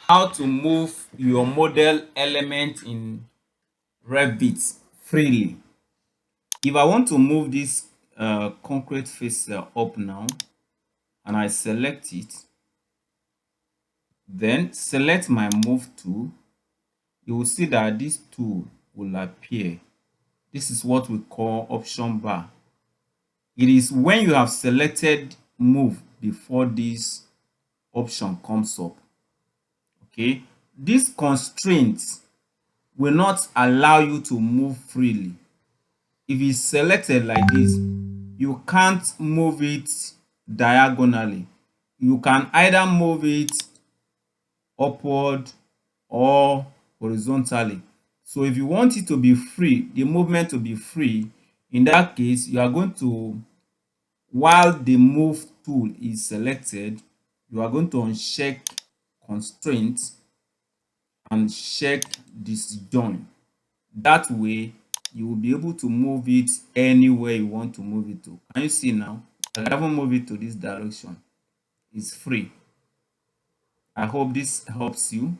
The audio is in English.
how to move your model element in Revit freely. If I want to move this concrete face up now, and I select it, then select my move tool, you will see that this tool will appear. This is what we call option bar. It is when you have selected move before this option comes up. Okay, this constraint will not allow you to move freely. If it's selected like this, you can't move it diagonally. You can either move it upward or horizontally. So if you want it to be free, the movement to be free, in that case, you are going to, while the move tool is selected, you are going to uncheck constraint and check disjoin. That way, you will be able to move it anywhere you want to move it to. Can you see now? I can even move it to this direction. It's free. I hope this helps you.